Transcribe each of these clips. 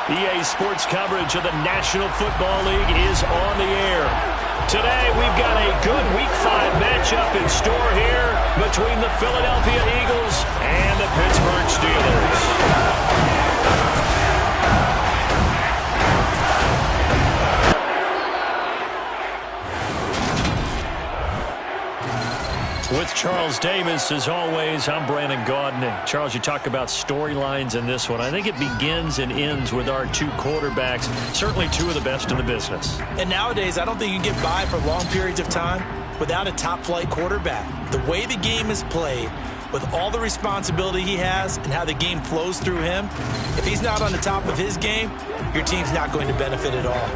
EA Sports coverage of the National Football League is on the air. Today, we've got a good Week 5 matchup in store here between the Philadelphia Eagles and the Pittsburgh Steelers. With Charles Davis, as always, I'm Brandon Gaudin. Charles, you talk about storylines in this one. I think it begins and ends with our two quarterbacks, certainly two of the best in the business. And nowadays, I don't think you can get by for long periods of time without a top-flight quarterback. The way the game is played, with all the responsibility he has and how the game flows through him, if he's not on the top of his game, your team's not going to benefit at all.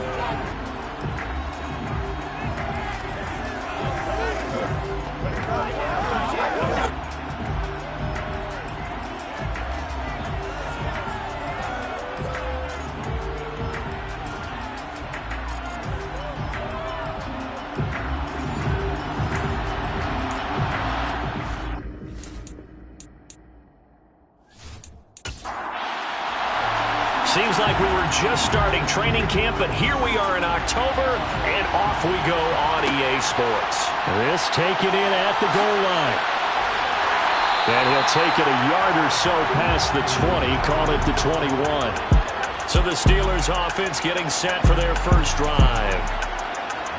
Seems like we were just starting training camp, but here we are in October, and off we go on EA Sports. This taken in at the goal line. And he'll take it a yard or so past the 20, call it the 21. So the Steelers offense getting set for their first drive.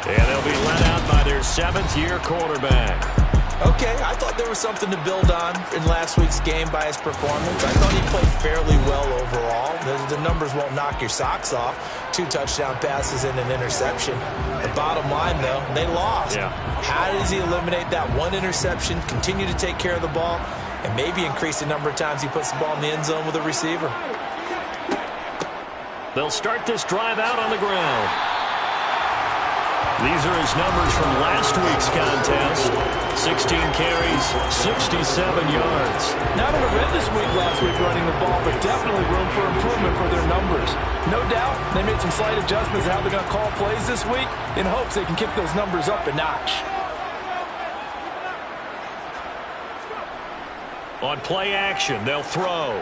And they'll be led out by their seventh-year quarterback. Okay, I thought there was something to build on in last week's game by his performance. I thought he played fairly well overall. The numbers won't knock your socks off. 2 touchdown passes and an interception. The bottom line, though, they lost. Yeah. How does he eliminate that one interception, continue to take care of the ball, and maybe increase the number of times he puts the ball in the end zone with a receiver? They'll start this drive out on the ground. These are his numbers from last week's contest. 16 carries, 67 yards. Not a horrendous week last week running the ball, but definitely room for improvement for their numbers. No doubt they made some slight adjustments to how they're going to call plays this week in hopes they can kick those numbers up a notch. On play action, they'll throw.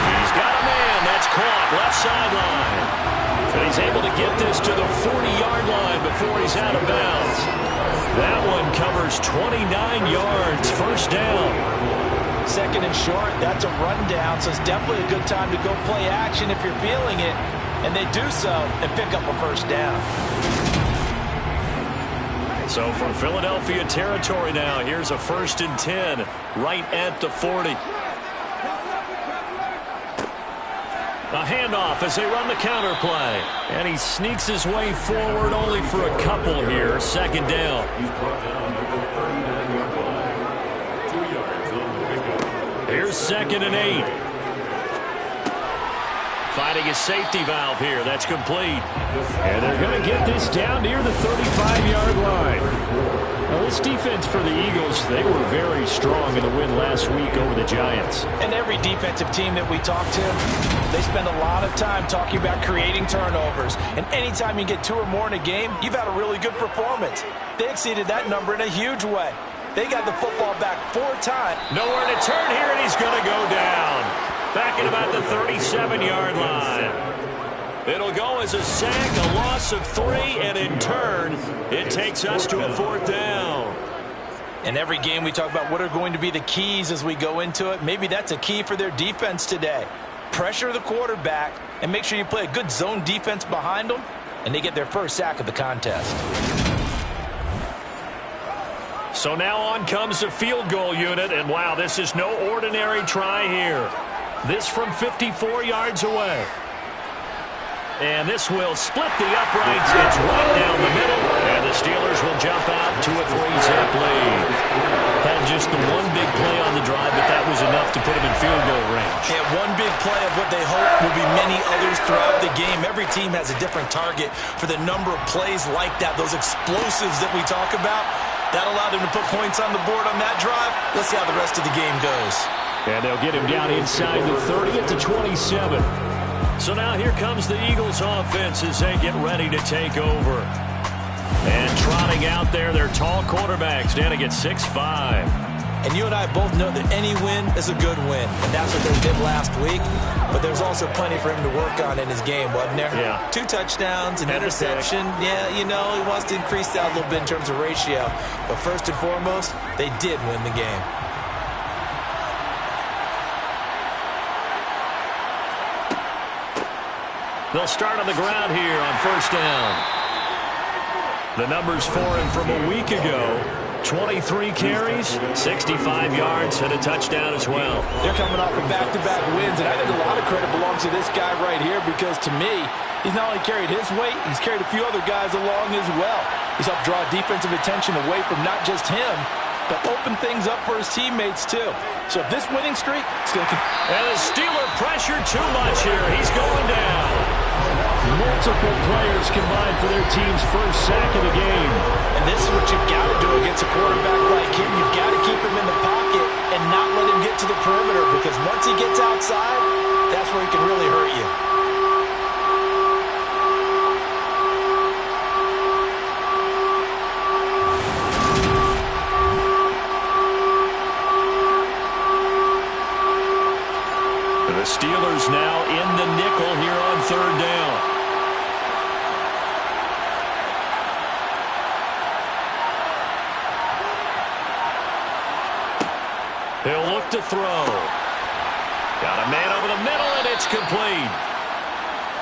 He's got a man. That's caught left sideline. And he's able to get this to the 40-yard line before he's out of bounds. That one covers 29 yards, first down. Second and short, that's a rundown, so it's definitely a good time to go play action if you're feeling it. And they do so and pick up a first down. So from Philadelphia territory now, here's a 1st and 10 right at the 40. A handoff as they run the counter play. And he sneaks his way forward only for a couple here. Second down. Here's 2nd and 8. Finding a safety valve here. That's complete. And they're going to get this down near the 35-yard line. Now, this defense for the Eagles, they were very strong in the win last week over the Giants. And every defensive team that we talk to, they spend a lot of time talking about creating turnovers. And anytime you get 2 or more in a game, you've had a really good performance. They exceeded that number in a huge way. They got the football back 4 times. Nowhere to turn here, and he's going to go down. Back at about the 37-yard line. It'll go as a sack, a loss of 3, and in turn, it takes us to a 4th down. In every game, we talk about what are going to be the keys as we go into it. Maybe that's a key for their defense today. Pressure the quarterback and make sure you play a good zone defense behind them, and they get their first sack of the contest. So now on comes the field goal unit, and wow, this is no ordinary try here. This from 54 yards away. And this will split the uprights. It's right down the middle. And the Steelers will jump out to a 3-zip lead. Had just the one big play on the drive, but that was enough to put them in field goal range. Yeah, one big play of what they hope will be many others throughout the game. Every team has a different target for the number of plays like that, those explosives that we talk about. That allowed them to put points on the board on that drive. Let's see how the rest of the game goes. And they'll get him down inside the 30 at the 27. So now here comes the Eagles offense as they get ready to take over. And trotting out there, their tall quarterback standing at 6'5". And you and I both know that any win is a good win. And that's what they did last week. But there's also plenty for him to work on in his game, wasn't there? Yeah. 2 touchdowns, an interception. Yeah, you know, he wants to increase that a little bit in terms of ratio. But first and foremost, they did win the game. They'll start on the ground here on first down. The numbers for him from a week ago: 23 carries, 65 yards, and a touchdown as well. They're coming off of back-to-back wins, and I think a lot of credit belongs to this guy right here because, to me, he's not only carried his weight, he's carried a few other guys along as well. He's helped draw defensive attention away from not just him, but open things up for his teammates, too. So if this winning streak is going to... And the Steeler pressure too much here. He's going down. Multiple players combined for their team's first sack of the game. And this is what you've got to do against a quarterback like him. You've got to keep him in the pocket and not let him get to the perimeter, because once he gets outside, that's where he can really hurt you. The Steelers now in the nickel here on third down. He'll look to throw. Got a man over the middle, and it's complete.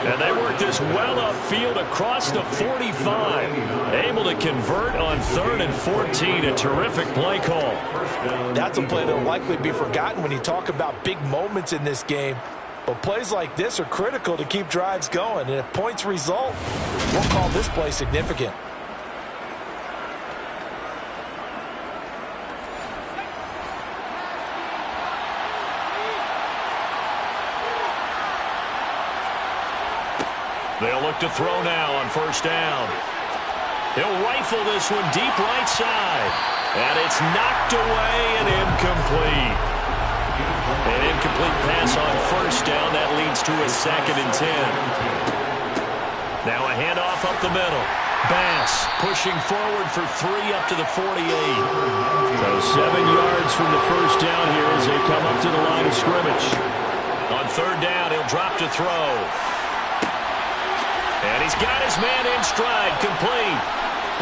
And they work this well upfield across the 45. Able to convert on 3rd and 14. A terrific play call. That's a play that will likely be forgotten when you talk about big moments in this game. But plays like this are critical to keep drives going. And if points result, we'll call this play significant. They'll look to throw now on first down. He'll rifle this one deep right side. And it's knocked away and incomplete. An incomplete pass on first down. That leads to a 2nd and 10. Now a handoff up the middle. Bass pushing forward for 3 up to the 48. So 7 yards from the first down here as they come up to the line of scrimmage. On third down, he'll drop to throw. And he's got his man in stride, complete.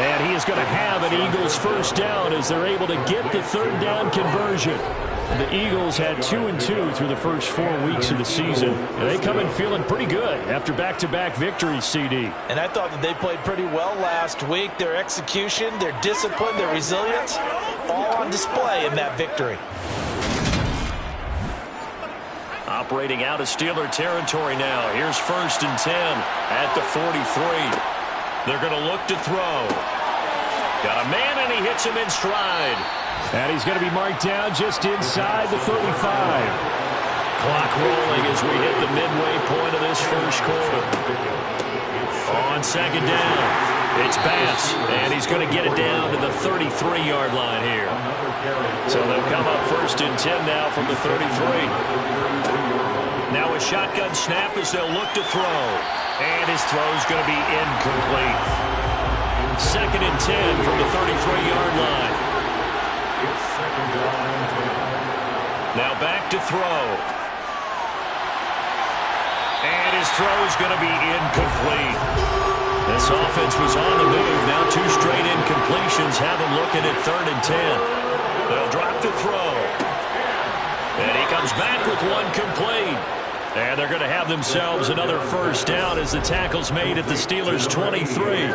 And he is going to have an Eagles first down as they're able to get the third down conversion. The Eagles had 2-2 through the first 4 weeks of the season. And they come in feeling pretty good after back-to-back victories, CD. And I thought that they played pretty well last week. Their execution, their discipline, their resilience, all on display in that victory. Operating out of Steeler territory now. Here's 1st and 10 at the 43. They're going to look to throw. Got a man, and he hits him in stride. And he's going to be marked down just inside the 35. Clock rolling as we hit the midway point of this first quarter. On second down, it's Bass, and he's going to get it down to the 33-yard line here. So they'll come up 1st and 10 now from the 33. Now a shotgun snap as they'll look to throw. And his throw's going to be incomplete. 2nd and 10 from the 33-yard line. Now back to throw. And his throw's going to be incomplete. This offense was on the move. Now 2 straight incompletions have him looking at 3rd and 10. They'll drop to throw. And he comes back with 1 complete. And they're going to have themselves another first down as the tackle's made at the Steelers' 23.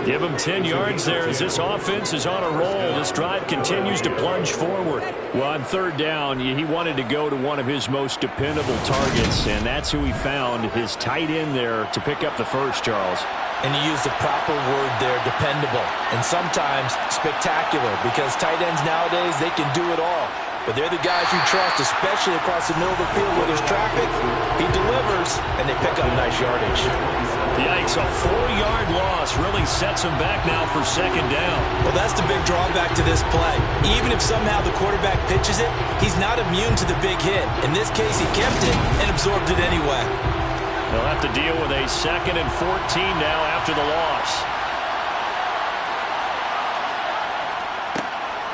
Give them 10 yards there as this offense is on a roll. This drive continues to plunge forward. Well, on third down, he wanted to go to one of his most dependable targets, and that's who he found, his tight end there to pick up the first, Charles. And you use the proper word there, dependable, and sometimes spectacular, because tight ends nowadays, they can do it all. But they're the guys you trust, especially across the middle of the field where there's traffic. He delivers, and they pick up nice yardage. Yikes, a 4-yard loss really sets him back now for second down. Well, that's the big drawback to this play. Even if somehow the quarterback pitches it, he's not immune to the big hit. In this case, he kept it and absorbed it anyway. They'll have to deal with a 2nd and 14 now after the loss.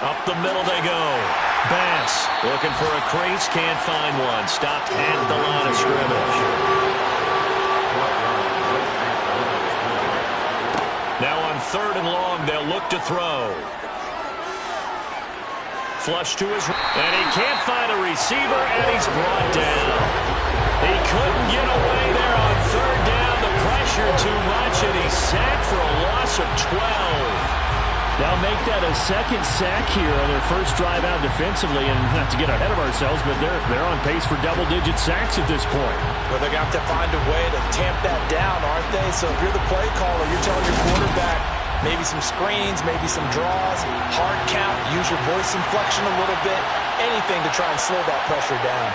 Up the middle they go. Bass pass. Looking for a crease, can't find one. Stopped at the line of scrimmage. Now on 3rd and long, they'll look to throw. Flush to his right, and he can't find a receiver, and he's brought down. He couldn't get away there on 3rd down. The pressure too much, and he's sacked for a loss of 12. They'll make that a second sack here on their first drive out defensively, and not to get ahead of ourselves, but they're on pace for double-digit sacks at this point. Well, they're going to have to find a way to tamp that down, aren't they? So if you're the play caller, you're telling your quarterback maybe some screens, maybe some draws, hard count, use your voice inflection a little bit, anything to try and slow that pressure down.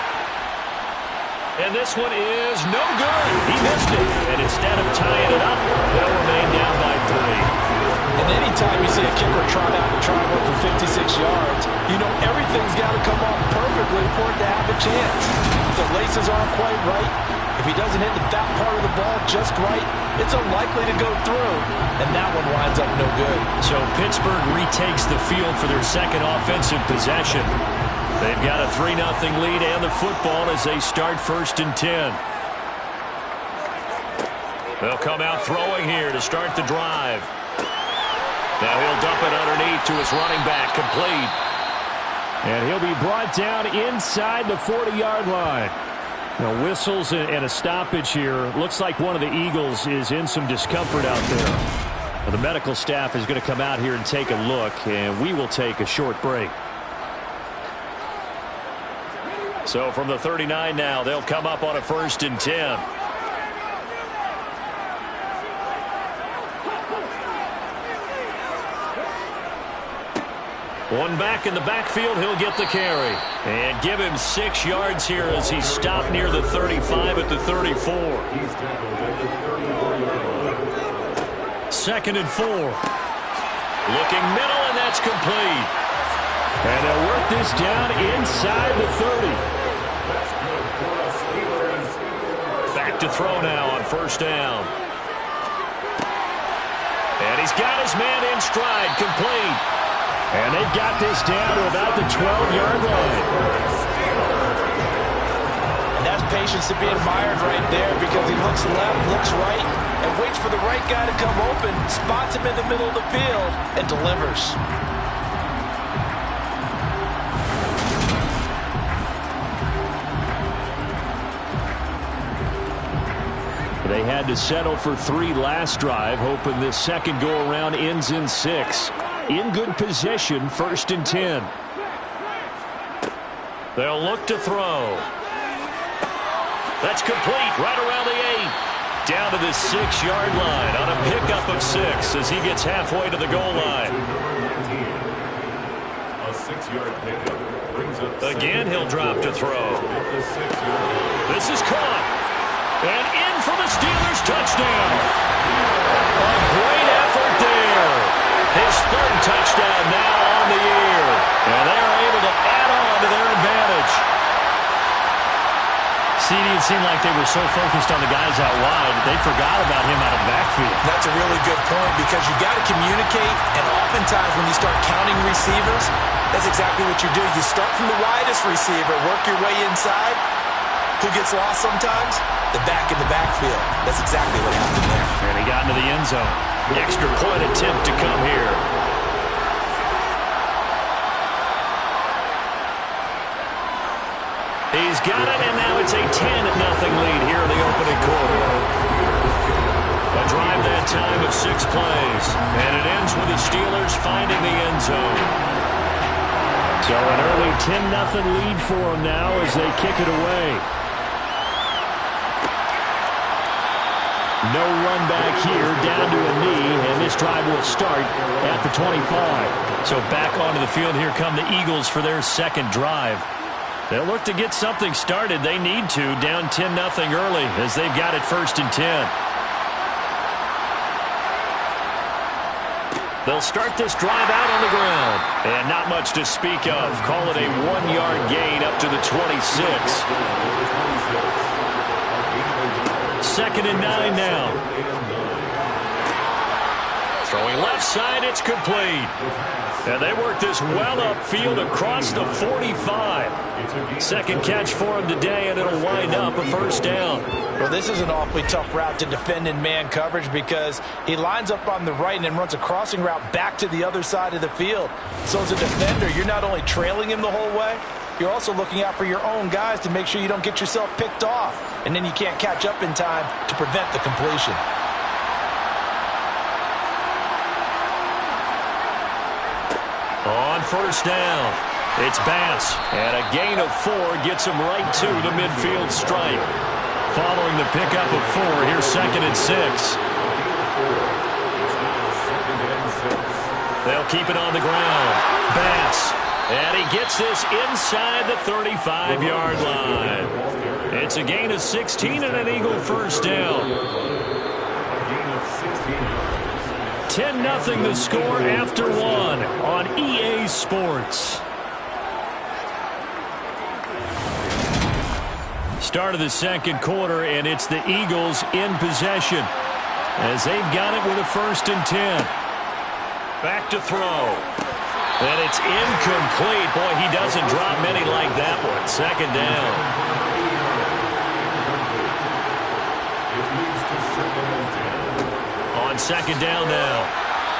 And this one is no good. He missed it. And instead of tying it up, they'll remain down by 3. And anytime you see a kicker trot out and try and work for 56 yards, you know everything's got to come off perfectly for it to have a chance. If the laces aren't quite right, if he doesn't hit the fat part of the ball just right, it's unlikely to go through. And that one winds up no good. So Pittsburgh retakes the field for their second offensive possession. They've got a 3-0 lead and the football as they start 1st and 10. They'll come out throwing here to start the drive. Now he'll dump it underneath to his running back, complete. And he'll be brought down inside the 40-yard line. Now whistles and a stoppage here. Looks like one of the Eagles is in some discomfort out there. Well, the medical staff is going to come out here and take a look, and we will take a short break. So from the 39 now, they'll come up on a 1st and 10. One back in the backfield, he'll get the carry. And give him 6 yards here as he stopped near the 35 at the 34. 2nd and 4. Looking middle, and that's complete. And they'll work this down inside the 30. Back to throw now on 1st down. And he's got his man in stride, complete. And they've got this down to about the 12-yard line. And that's patience to be admired right there because he looks left, looks right, and waits for the right guy to come open, spots him in the middle of the field, and delivers. They had to settle for 3 last drive, hoping this second go-around ends in 6. In good position, 1st and 10. They'll look to throw. That's complete right around the 8. Down to the 6-yard line on a pickup of 6 as he gets halfway to the goal line. A 6-yard pickup brings up. Again, he'll drop to throw. This is caught. And in for the Steelers touchdown. A great effort there. His 3rd touchdown now on the year. And they're able to add on to their advantage. CD, it seemed like they were so focused on the guys out wide, they forgot about him out of the backfield. That's a really good point because you've got to communicate, and oftentimes when you start counting receivers, that's exactly what you do. You start from the widest receiver, work your way inside. Who gets lost sometimes? The back in the backfield. That's exactly what happened there. And he got into the end zone. Extra point attempt to come here. He's got it, and now it's a 10-0 lead here in the opening quarter. A drive that time of 6 plays. And it ends with the Steelers finding the end zone. So an early 10-0 lead for them now as they kick it away. No run back here, down to a knee, and this drive will start at the 25. So back onto the field, here come the Eagles for their second drive. They'll look to get something started. They need to, down 10-0 early as they've got it 1st and 10. They'll start this drive out on the ground. And not much to speak of. Call it a 1-yard gain up to the 26. 2nd and 9 now. Throwing left side, it's complete. And they work this well upfield across the 45. Second catch for him today, and it'll wind up a first down. Well, this is an awfully tough route to defend in man coverage because he lines up on the right and then runs a crossing route back to the other side of the field. So as a defender, you're not only trailing him the whole way, you're also looking out for your own guys to make sure you don't get yourself picked off. And then you can't catch up in time to prevent the completion. On first down, it's Bass. And a gain of 4 gets him right to the midfield stripe. Following the pickup of 4, here's 2nd and 6. They'll keep it on the ground. Bass. And he gets this inside the 35-yard line. It's a gain of 16 and an Eagle first down. 10-0 the score after 1 on EA Sports. Start of the second quarter, and it's the Eagles in possession as they've got it with a 1st and 10. Back to throw. And it's incomplete. Boy, he doesn't drop many like that one. 2nd down. On 2nd down now,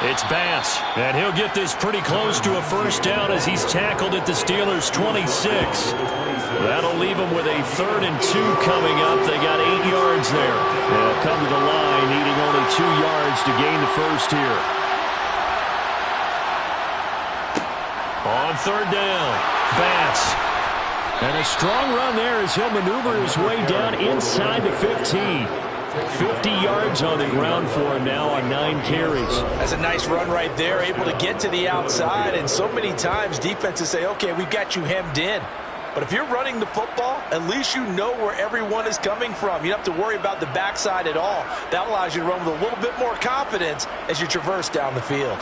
it's Bass. And he'll get this pretty close to a first down as he's tackled at the Steelers' 26. That'll leave him with a 3rd and 2 coming up. They got 8 yards there. They'll come to the line, needing only 2 yards to gain the first here. On 3rd down, Bass. And a strong run there as he'll maneuver his way down inside the 15. 50 yards on the ground for him now on 9 carries. That's a nice run right there, able to get to the outside. And so many times defenses say, okay, we've got you hemmed in. But if you're running the football, at least you know where everyone is coming from. You don't have to worry about the backside at all. That allows you to run with a little bit more confidence as you traverse down the field.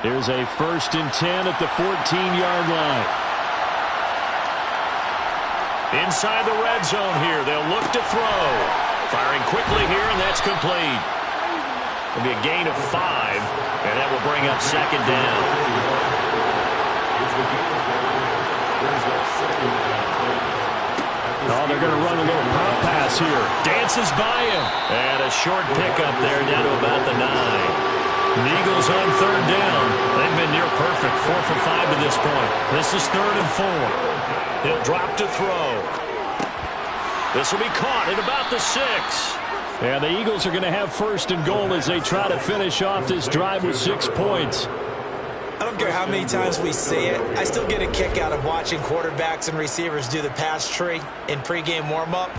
Here's a 1st and 10 at the 14-yard line. Inside the red zone here, they'll look to throw. Firing quickly here, and that's complete. It'll be a gain of 5, and that will bring up 2nd down. Oh, they're going to run a little pop pass here. Dances by him. And a short pickup there down to about the 9. The Eagles on 3rd down. They've been near perfect, 4 for 5 to this point. This is 3rd and 4. He'll drop to throw. This will be caught at about the 6. And the Eagles are going to have 1st and goal as they try to finish off this drive with 6 points. I don't care how many times we see it. I still get a kick out of watching quarterbacks and receivers do the pass tree in pregame warm-up.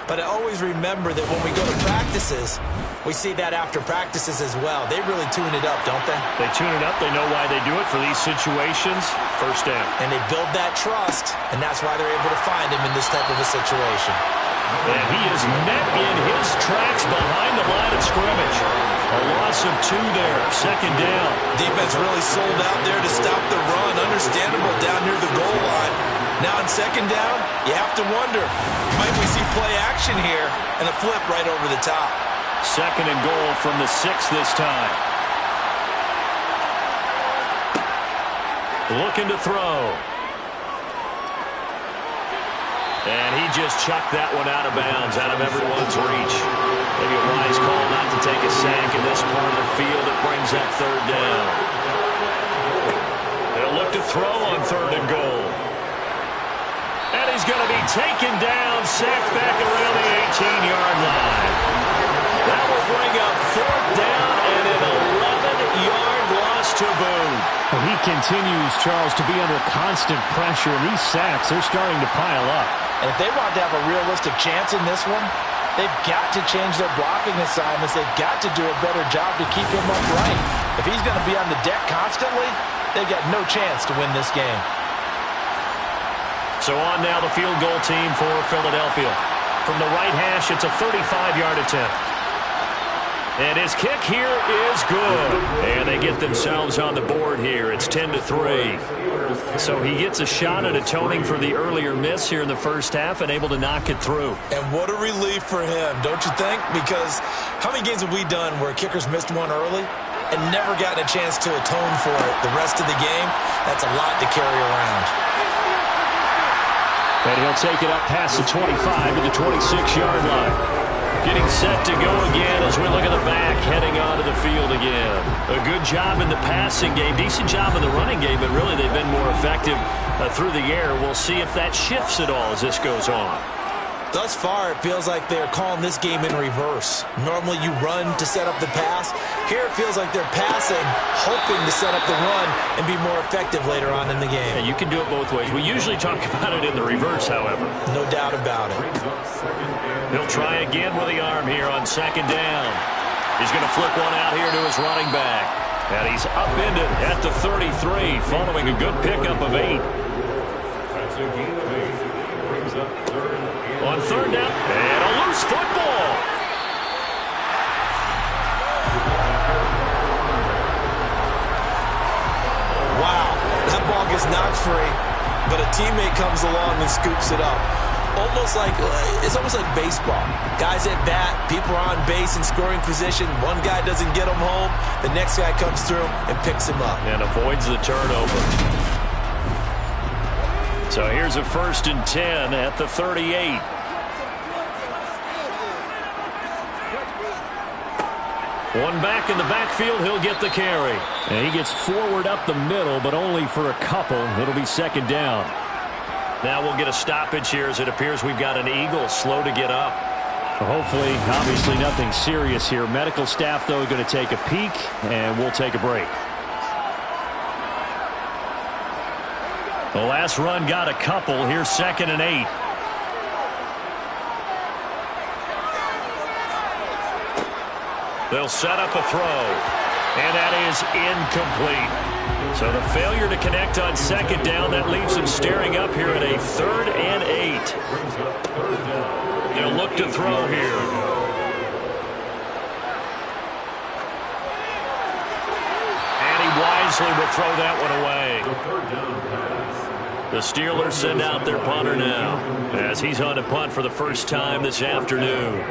But I always remember that when we go to practices, we see that after practices as well. They really tune it up, don't they? They tune it up. They know why they do it for these situations. 1st down. And they build that trust, and that's why they're able to find him in this type of a situation. And he is met in his tracks behind the line of scrimmage. A loss of 2 there. 2nd down. Defense really sold out there to stop the run. Understandable down near the goal line. Now on 2nd down, you have to wonder, might we see play action here and a flip right over the top? 2nd and goal from the 6 this time. Looking to throw. And he just chucked that one out of bounds, out of everyone's reach. Maybe a wise call not to take a sack in this part of the field. It brings up 3rd down. They'll look to throw on 3rd and goal. And he's going to be taken down, sacked back around the 18-yard line. That will bring up 4th down and an 11-yard loss to boot. Well, he continues, Charles, to be under constant pressure, and these sacks, they're starting to pile up. And if they want to have a realistic chance in this one, they've got to change their blocking assignments. They've got to do a better job to keep him upright. If he's going to be on the deck constantly, they've got no chance to win this game. So on now the field goal team for Philadelphia. From the right hash, it's a 35-yard attempt. And his kick here is good. And they get themselves on the board here. It's 10-3. So he gets a shot at atoning for the earlier miss here in the first half and able to knock it through. And what a relief for him, don't you think? Because how many games have we done where kickers missed one early and never gotten a chance to atone for it the rest of the game? That's a lot to carry around. And he'll take it up past the 25 to the 26-yard line. Getting set to go again as we look at the back, heading onto the field again. A good job in the passing game, decent job in the running game, but really they've been more effective through the air. We'll see if that shifts at all as this goes on. Thus far, it feels like they're calling this game in reverse. Normally you run to set up the pass. Here it feels like they're passing, hoping to set up the run and be more effective later on in the game. Yeah, you can do it both ways. We usually talk about it in the reverse, however. No doubt about it. He'll try again with the arm here on second down. He's going to flip one out here to his running back. And he's upended at the 33 following a good pickup of 8. On third down, and a loose football. Wow, that ball gets knocked free, but a teammate comes along and scoops it up. It's almost like baseball. Guys at bat, people are on base in scoring position. One guy doesn't get him home, the next guy comes through and picks him up. And avoids the turnover. So here's a 1st and 10 at the 38. One back in the backfield, he'll get the carry. And he gets forward up the middle, but only for a couple. It'll be second down. Now we'll get a stoppage here as it appears we've got an Eagle slow to get up. Hopefully, obviously nothing serious here. Medical staff, though, going to take a peek, and we'll take a break. The last run got a couple. Here's 2nd and 8. They'll set up a throw, and that is incomplete. So the failure to connect on second down, that leaves them staring up here at a 3rd and 8. They'll look to throw here. And he wisely will throw that one away. The Steelers send out their punter now as he's on to punt for the first time this afternoon.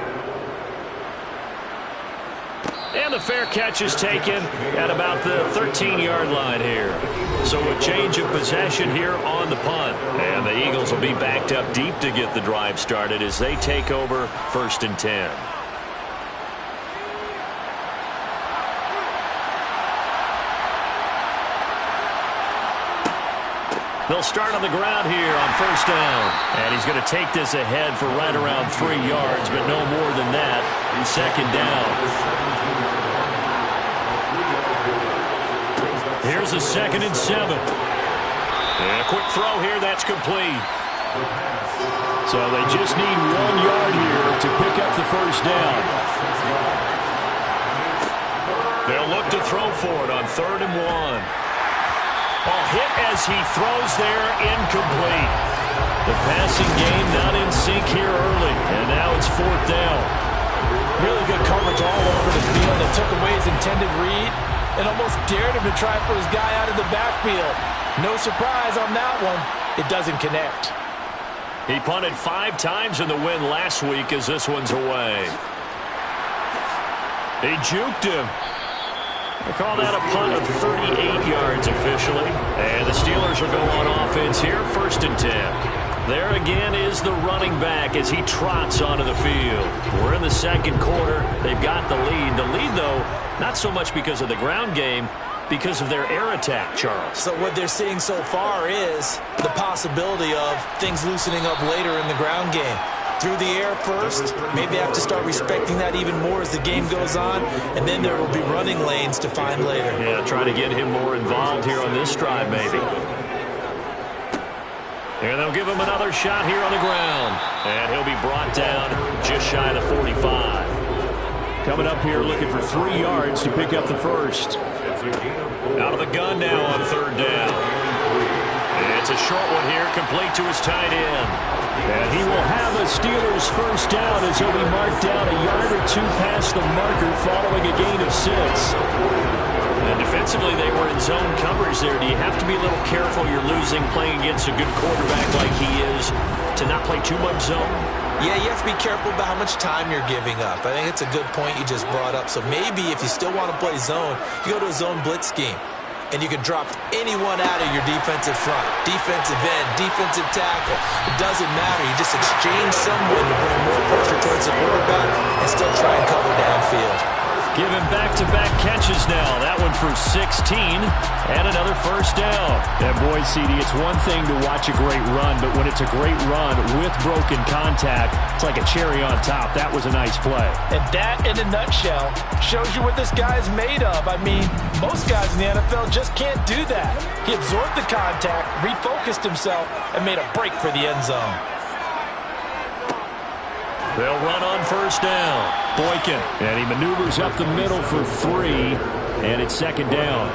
And the fair catch is taken at about the 13-yard line here. So a change of possession here on the punt. And the Eagles will be backed up deep to get the drive started as they take over 1st and 10. They'll start on the ground here on 1st down. And he's going to take this ahead for right around 3 yards, but no more than that. 2nd down. Here's a 2nd and 7. And a quick throw here. That's complete. So they just need 1 yard here to pick up the 1st down. They'll look to throw for it on 3rd and 1. Ball hit as he throws there, incomplete. The passing game not in sync here early, and now it's 4th down. Really good coverage all over the field. It took away his intended read and almost dared him to try for his guy out of the backfield. No surprise on that one. It doesn't connect. He punted 5 times in the win last week as this one's away. He juked him. They call that a punt of 38 yards officially. And the Steelers will go on offense here, 1st and 10. There again is the running back as he trots onto the field. We're in the 2nd quarter. They've got the lead. The lead, though, not so much because of the ground game, because of their air attack, Charles. So what they're seeing so far is the possibility of things loosening up later in the ground game. Through the air first, maybe they have to start respecting that even more as the game goes on, and then there will be running lanes to find later. Yeah, try to get him more involved here on this drive, maybe. And they'll give him another shot here on the ground. And he'll be brought down just shy of the 45. Coming up here looking for 3 yards to pick up the 1st. Out of the gun now on 3rd down. It's a short one here, complete to his tight end. And he will have a Steelers first down as he'll be marked down a yard or two past the marker following a gain of 6. And defensively, they were in zone coverage there. Do you have to be a little careful? You're losing playing against a good quarterback like he is to not play too much zone? Yeah, you have to be careful about how much time you're giving up. I think it's a good point you just brought up. So maybe if you still want to play zone, you go to a zone blitz scheme. And you can drop anyone out of your defensive front. Defensive end, defensive tackle. It doesn't matter. You just exchange someone to bring more pressure towards the quarterback and still try and cover downfield. Give him back-to-back catches now. That one for 16 and another first down. And boy, CD, it's one thing to watch a great run, but when it's a great run with broken contact, it's like a cherry on top. That was a nice play. And that, in a nutshell, shows you what this guy is made of. I mean, most guys in the NFL just can't do that. He absorbed the contact, refocused himself, and made a break for the end zone. They'll run on first down. Boykin, and he maneuvers up the middle for 3, and it's second down.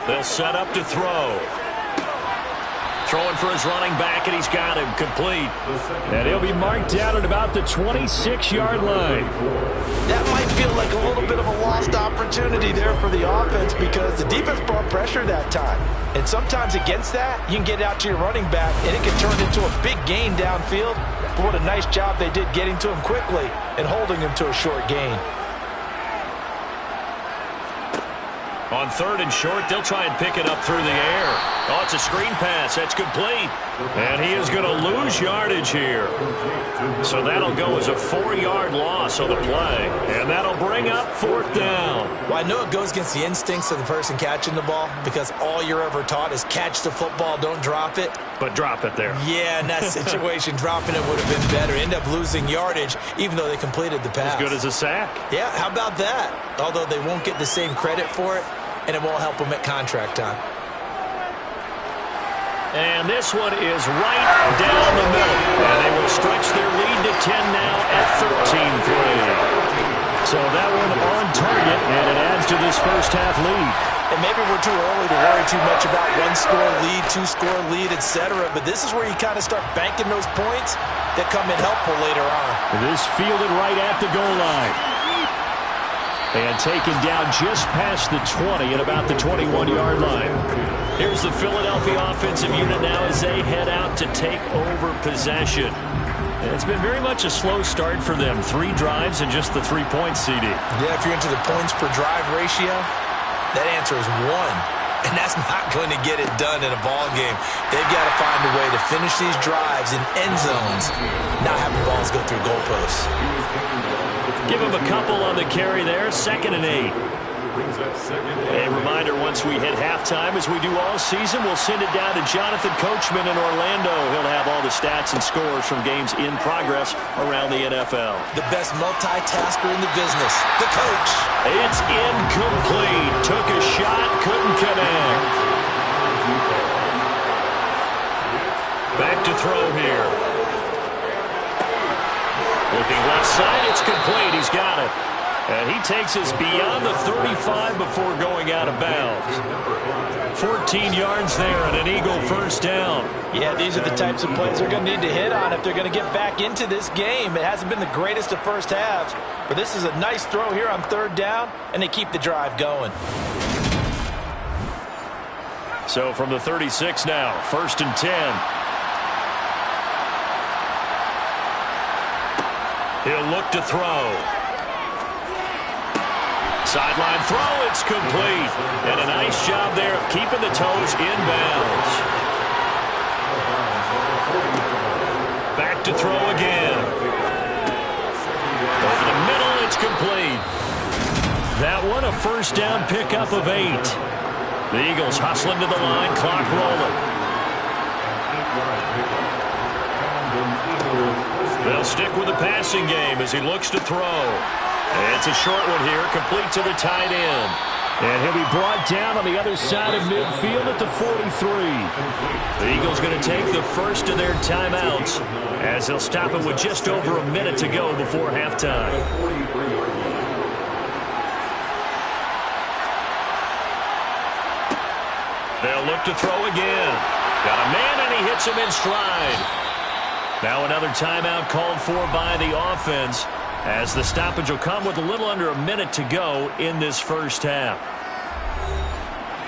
They'll set up to throw. Throwing for his running back, and he's got him complete. And he'll be marked down at about the 26-yard line. That might feel like a little bit of a lost opportunity there for the offense because the defense brought pressure that time. And sometimes against that, you can get out to your running back, and it can turn into a big gain downfield. But what a nice job they did getting to him quickly and holding him to a short gain. On third and short, they'll try and pick it up through the air. Oh, it's a screen pass. That's complete. And he is going to lose yardage here. So that'll go as a 4-yard loss on the play. And that'll bring up fourth down. Well, I know it goes against the instincts of the person catching the ball because all you're ever taught is catch the football, don't drop it. But drop it there. Yeah, in that situation, dropping it would have been better. End up losing yardage, even though they completed the pass. As good as a sack. Yeah, how about that? Although they won't get the same credit for it, and it won't help them at contract time. And this one is right down the middle. And they will stretch their lead to 10 now at 13-3. So that one on target, and it adds to this first half lead. And maybe we're too early to worry too much about one-score lead, two-score lead, etc. But this is where you kind of start banking those points that come in helpful later on. This fielded right at the goal line. And taken down just past the 20 at about the 21-yard line. Here's the Philadelphia offensive unit now as they head out to take over possession. And it's been very much a slow start for them. 3 drives and just the 3 points, CD. Yeah, if you're into the points per drive ratio, that answer is 1. And that's not going to get it done in a ball game. They've got to find a way to finish these drives in end zones, not having balls go through goalposts. Give him a couple on the carry there. 2nd and 8. A reminder, once we hit halftime, as we do all season, we'll send it down to Jonathan Coachman in Orlando. He'll have all the stats and scores from games in progress around the NFL. The best multitasker in the business, the coach. It's incomplete. Took a shot, couldn't connect. Back to throw here. Looking left side, it's complete. He's got it. And he takes us beyond the 35 before going out of bounds. 14 yards there and an Eagle first down. Yeah, these are the types of plays they're going to need to hit on if they're going to get back into this game. It hasn't been the greatest of first halves, but this is a nice throw here on 3rd down, and they keep the drive going. So from the 36 now, 1st and 10. He'll look to throw. Sideline throw, it's complete. And a nice job there of keeping the toes in bounds. Back to throw again. Over the middle, it's complete. That one a first down pickup of 8. The Eagles hustling to the line, clock rolling. They'll stick with the passing game as he looks to throw. It's a short one here, complete to the tight end. And he'll be brought down on the other side of midfield at the 43. The Eagles going to take the first of their timeouts as they'll stop it with just over a minute to go before halftime. look to throw again. Got a man, and he hits him in stride. Now another timeout called for by the offense, as the stoppage will come with a little under a minute to go in this first half.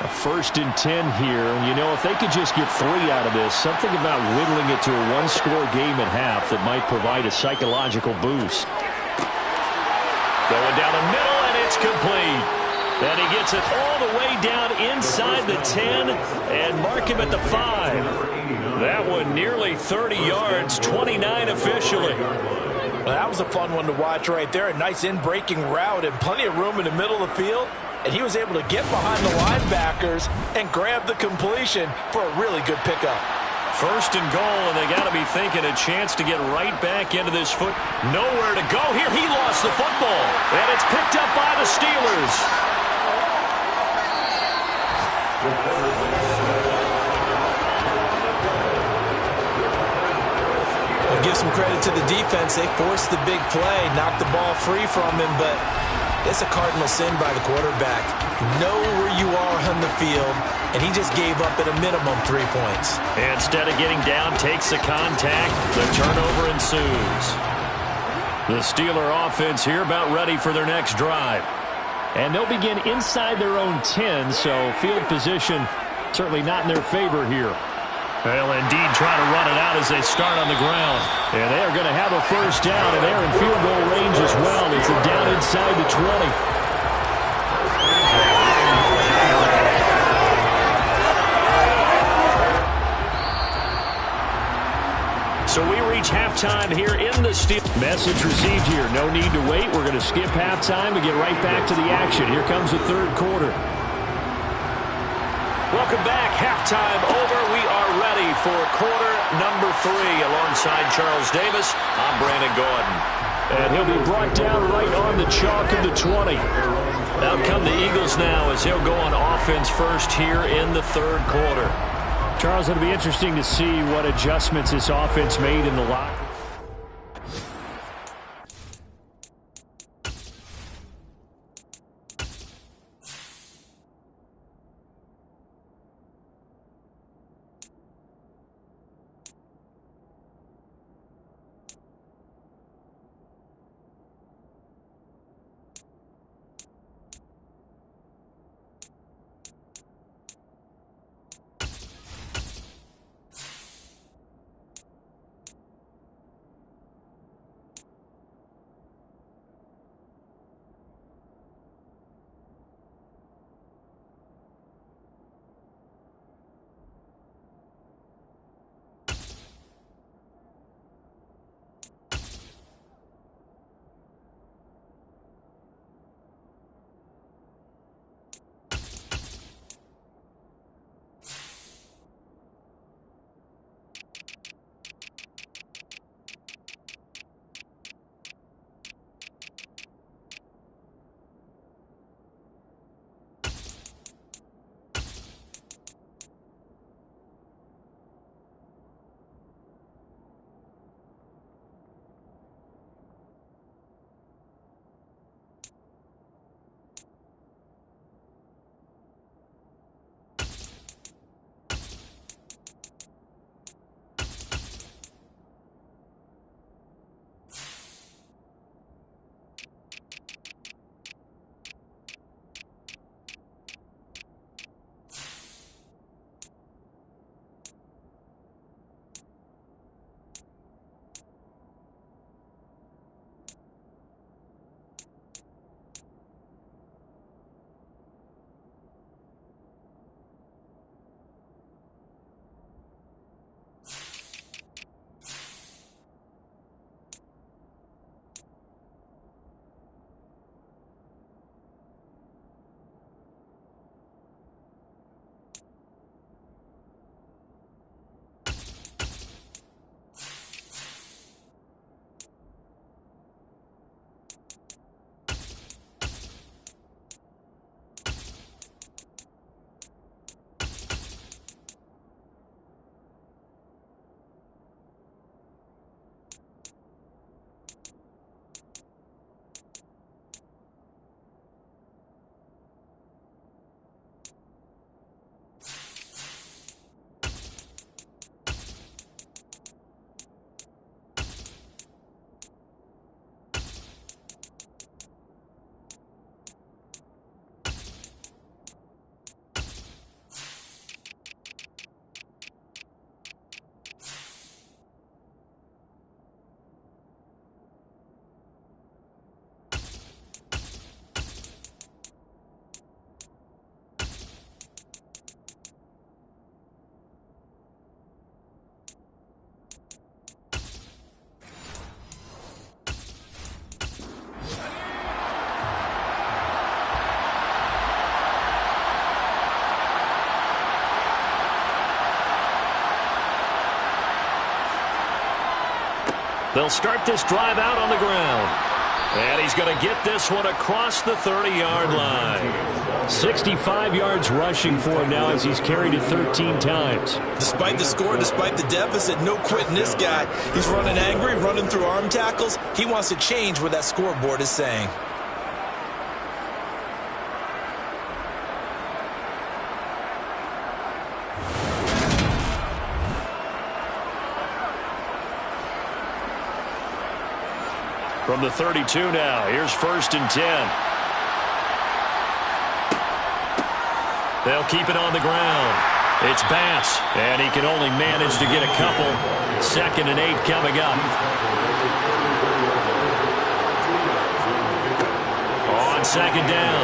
A 1st and 10 here, and you know, if they could just get 3 out of this, something about whittling it to a one-score game at half that might provide a psychological boost. Going down the middle, and it's complete. And he gets it all the way down inside the 10 and mark him at the 5. That one nearly 30 yards, 29 officially. Well, that was a fun one to watch right there. A nice in-breaking route and plenty of room in the middle of the field. And he was able to get behind the linebackers and grab the completion for a really good pickup. 1st and goal, and they got to be thinking a chance to get right back into this foot. Nowhere to go here. He lost the football, and it's picked up by the Steelers. I'll give some credit to the defense. They forced the big play, knocked the ball free from him, but it's a cardinal sin by the quarterback. Know where you are on the field, and he just gave up at a minimum 3 points. Instead of getting down, takes the contact. The turnover ensues. The Steeler offense here about ready for their next drive. And they'll begin inside their own 10, so field position certainly not in their favor here. They'll indeed try to run it out as they start on the ground. And they are going to have a 1st down, and they're in field goal range as well. It's a down inside the 20. So we reach halftime here in the Steel. Message received here. No need to wait. We're going to skip halftime and get right back to the action. Here comes the 3rd quarter. Welcome back. Halftime over. We are ready for quarter number 3. Alongside Charles Davis, I'm Brandon Gordon. And he'll be brought down right on the chalk of the 20. Out come the Eagles now as he'll go on offense first here in the 3rd quarter. Charles, it'll be interesting to see what adjustments this offense made in the locker room. They'll start this drive out on the ground. And he's going to get this one across the 30-yard line. 65 yards rushing for him now as he's carried it 13 times. Despite the score, despite the deficit, no quitting this guy. He's running angry, running through arm tackles. He wants to change what that scoreboard is saying. From the 32 now, here's 1st and 10. They'll keep it on the ground. It's Bass, and he can only manage to get a couple. 2nd and 8 coming up. On 2nd down,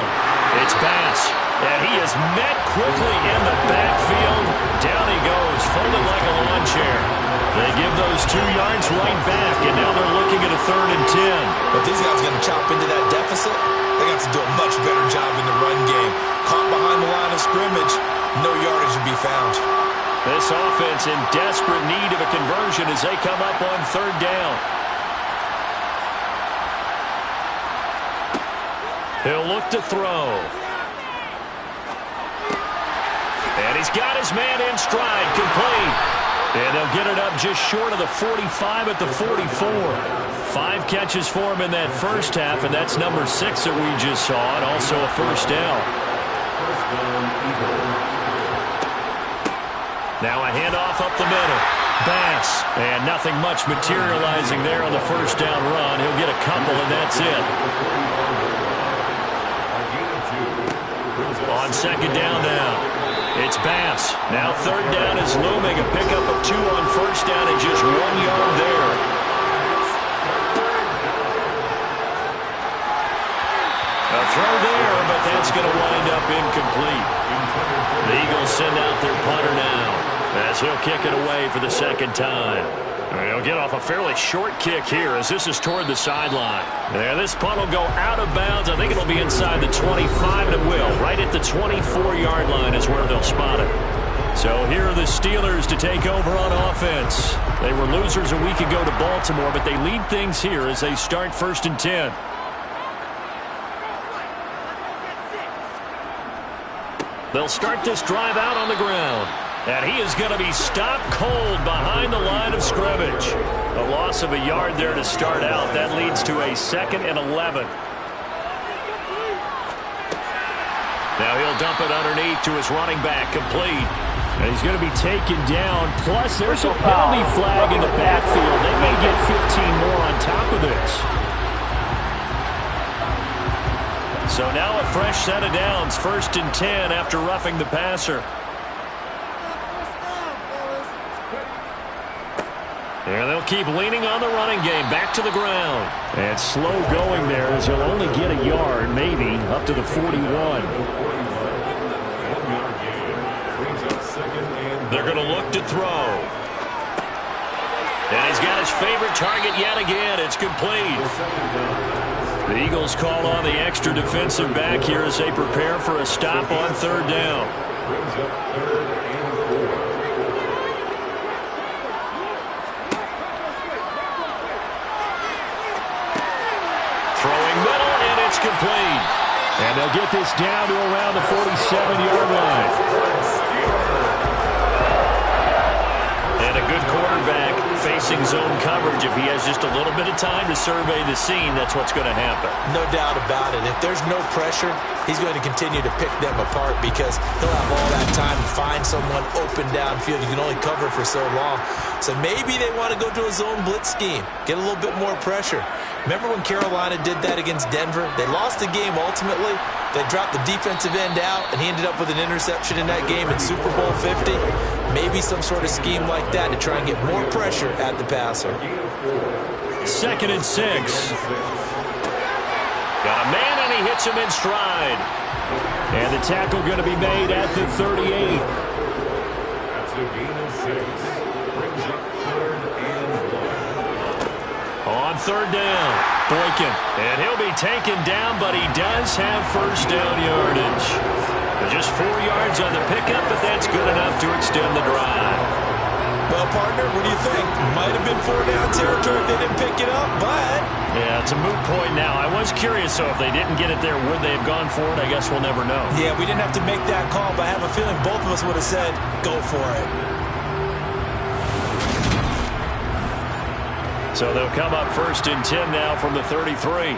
it's Bass, and he is met quickly in the backfield. Down he goes, folded like a lawn chair. They give those 2 yards right back, and now they're looking at a 3rd and 10. But these guys are going to chop into that deficit. They got to do a much better job in the run game. Caught behind the line of scrimmage, no yardage to be found. This offense in desperate need of a conversion as they come up on 3rd down. He'll look to throw. And he's got his man in stride, complete. And they'll get it up just short of the 45 at the 44. 5 catches for him in that first half, and that's number 6 that we just saw, and also a 1st down. Now a handoff up the middle. Bass, and nothing much materializing there on the 1st down run. He'll get a couple, and that's it. On 2nd down now. It's Bass. Now 3rd down is looming. A pickup of 2 on 1st down and just 1 yard there. A throw there, but that's going to wind up incomplete. The Eagles send out their punter now as he'll kick it away for the 2nd time. He'll get off a fairly short kick here as this is toward the sideline. Yeah, this punt will go out of bounds. I think it'll be inside the 25, and it will. Right at the 24-yard line is where they'll spot it. So here are the Steelers to take over on offense. They were losers a week ago to Baltimore, but they lead things here as they start 1st and 10. They'll start this drive out on the ground. And he is going to be stopped cold behind the line of scrimmage. A loss of a yard there to start out. That leads to a 2nd and 11. Now he'll dump it underneath to his running back, complete. And he's going to be taken down. Plus, there's a penalty flag in the backfield. They may get 15 more on top of this. So now a fresh set of downs. 1st and 10 after roughing the passer. And they'll keep leaning on the running game. Back to the ground. And slow going there as he'll only get a yard, maybe, up to the 41. They're going to look to throw. And he's got his favorite target yet again. It's complete. The Eagles call on the extra defensive back here as they prepare for a stop on 3rd down. Throwing middle, and it's complete. And they'll get this down to around the 47-yard line. And a good quarterback facing zone coverage. If he has just a little bit of time to survey the scene, that's what's going to happen. No doubt about it. If there's no pressure, he's going to continue to pick them apart because he'll have all that time to find someone open downfield. You can only cover for so long. So maybe they want to go to a zone blitz scheme, get a little bit more pressure. Remember when Carolina did that against Denver? They lost the game ultimately. They dropped the defensive end out, and he ended up with an interception in that game in Super Bowl 50. Maybe some sort of scheme like that to try and get more pressure at the passer. 2nd and 6. Got a man, and he hits him in stride. And the tackle going to be made at the 38. That's a gain of 6. Brings up 3rd and 1. On 3rd down, Boykin. And he'll be taken down, but he does have 1st down yardage. Just 4 yards on the pickup, but that's good enough to extend the drive. Well, partner, what do you think? Might have been 4-down territory if they didn't pick it up, but... Yeah, it's a moot point now. I was curious, so if they didn't get it there, would they have gone for it? I guess we'll never know. Yeah, we didn't have to make that call, but I have a feeling both of us would have said, go for it. So they'll come up 1st and 10 now from the 33.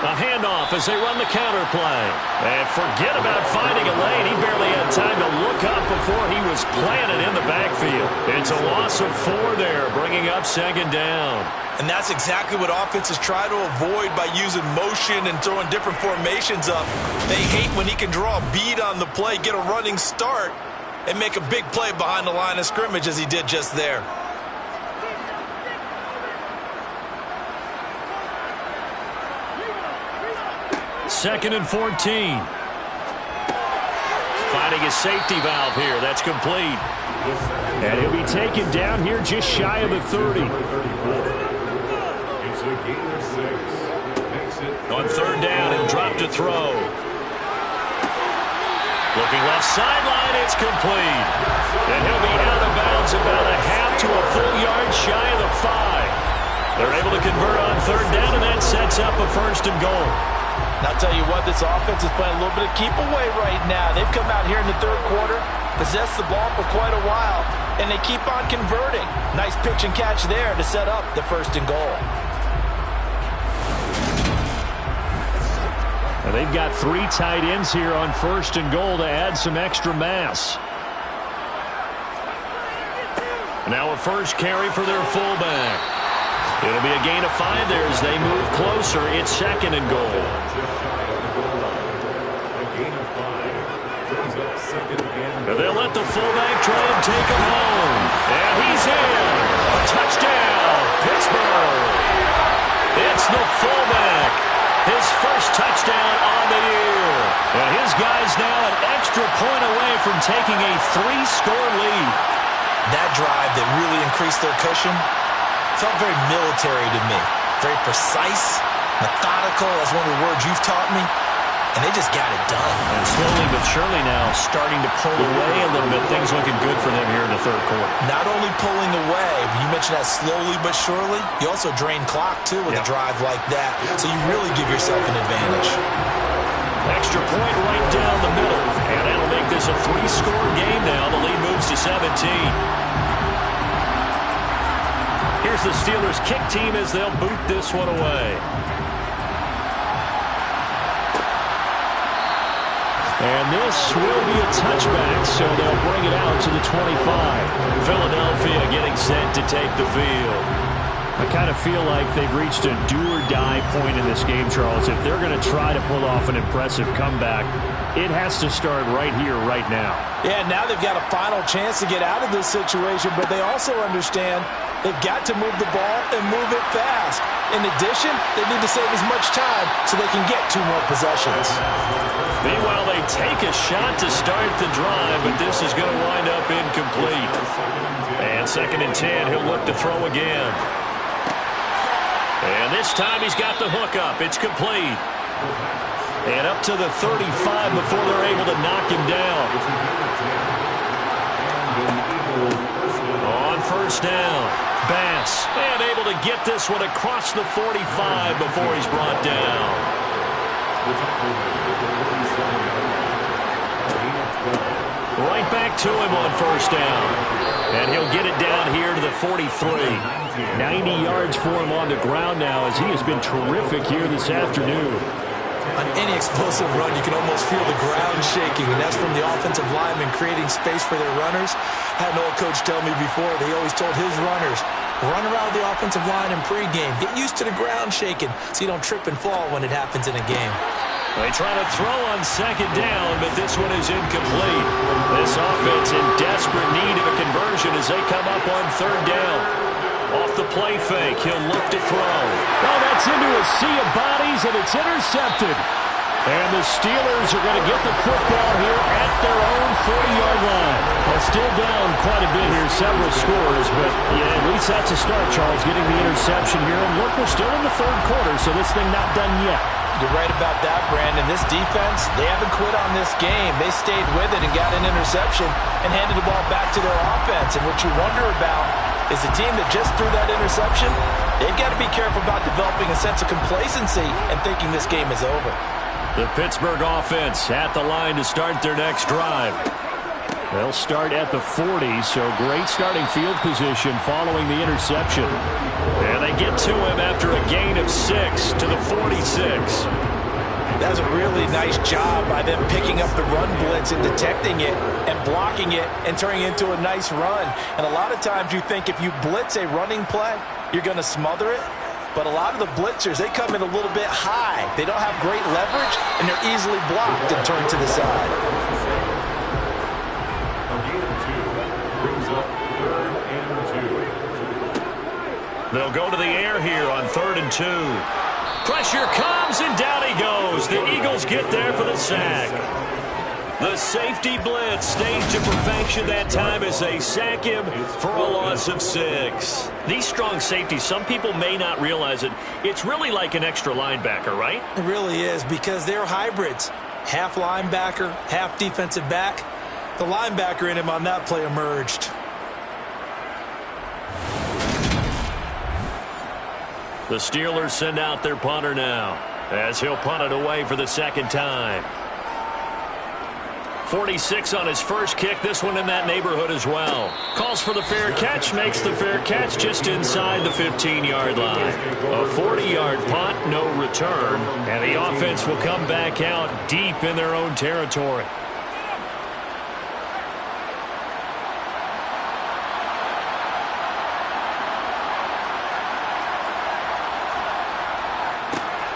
A handoff as they run the counter play. And forget about finding a lane. He barely had time to look up before he was planted in the backfield. It's a loss of 4 there, bringing up 2nd down. And that's exactly what offenses try to avoid by using motion and throwing different formations up. They hate when he can draw a bead on the play, get a running start, and make a big play behind the line of scrimmage as he did just there. Second and 14. Finding his safety valve here. That's complete. And he'll be taken down here just shy of the 30. It's a gain of 6. On 3rd down and drop to throw. Looking left sideline, it's complete. And he'll be out of bounds about a half to a full yard shy of the 5. They're able to convert on 3rd down, and that sets up a 1st and goal. And I'll tell you what, this offense is playing a little bit of keep away right now. They've come out here in the 3rd quarter, possessed the ball for quite a while, and they keep on converting. Nice pitch and catch there to set up the 1st and goal. Now they've got 3 tight ends here on 1st and goal to add some extra mass. Now a first carry for their fullback. It'll be a gain of 5 there as they move closer. It's 2nd and goal. And they'll let the fullback try and take him home. And he's in. A touchdown, Pittsburgh. It's the fullback. His first touchdown on the year. And his guy's now an extra point away from taking a 3-score lead. That drive that really increased their cushion felt very military to me. Very precise, methodical. That's one of the words you've taught me. And they just got it done. And slowly but surely now starting to pull away a little bit. Things looking good for them here in the 3rd quarter. Not only pulling away, but you mentioned that slowly but surely. You also drain clock, too, with a drive like that. So you really give yourself an advantage. Extra point right down the middle. And that'll make this a 3-score game now. The lead moves to 17. Here's the Steelers' kick team as they'll boot this one away. And this will be a touchback, so they'll bring it out to the 25. Philadelphia getting set to take the field. I kind of feel like they've reached a do-or-die point in this game, Charles. If they're going to try to pull off an impressive comeback, it has to start right here, right now. Yeah, now they've got a final chance to get out of this situation, but they also understand they've got to move the ball and move it fast. In addition, they need to save as much time so they can get 2 more possessions. Meanwhile, they take a shot to start the drive, but this is going to wind up incomplete. And 2nd and 10, he'll look to throw again. And this time he's got the hook up. It's complete. And up to the 35 before they're able to knock him down. On 1st down, Bass. And able to get this one across the 45 before he's brought down. Right back to him on 1st down. And he'll get it down here to the 43. 90 yards for him on the ground now as he has been terrific here this afternoon. On any explosive run, you can almost feel the ground shaking, and that's from the offensive linemen creating space for their runners. I had an old coach tell me before that he always told his runners, run around the offensive line in pregame. Get used to the ground shaking so you don't trip and fall when it happens in a game. They try to throw on 2nd down, but this one is incomplete. This offense in desperate need of a conversion as they come up on 3rd down. Off the play fake, he'll look to throw. Oh, that's into a sea of bodies, and it's intercepted. And the Steelers are going to get the football here at their own 40-yard line. Well, still down quite a bit here, several scores, but yeah, at least that's a start, Charles, getting the interception here. And look, we're still in the 3rd quarter, so this thing not done yet. You're right about that, Brandon. This defense, they haven't quit on this game. They stayed with it and got an interception and handed the ball back to their offense. And what you wonder about is the team that just threw that interception, they've got to be careful about developing a sense of complacency and thinking this game is over. The Pittsburgh offense at the line to start their next drive. They'll start at the 40, so great starting field position following the interception. And they get to him after a gain of 6 to the 46. That's a really nice job by them picking up the run blitz and detecting it and blocking it and turning it into a nice run. And a lot of times you think if you blitz a running play, you're going to smother it. But a lot of the blitzers, they come in a little bit high. They don't have great leverage, and they're easily blocked and turned to the side. They'll go to the air here on 3rd and 2. Pressure comes, and down he goes. The Eagles get there for the sack. The safety blitz staged to perfection that time as they sack him for a loss of 6. These strong safeties, some people may not realize it. It's really like an extra linebacker, right? It really is, because they're hybrids. Half linebacker, half defensive back. The linebacker in him on that play emerged. The Steelers send out their punter now, as he'll punt it away for the second time. 46 on his first kick, this one in that neighborhood as well. Calls for the fair catch, makes the fair catch just inside the 15-yard line. A 40-yard punt, no return, and the offense will come back out deep in their own territory.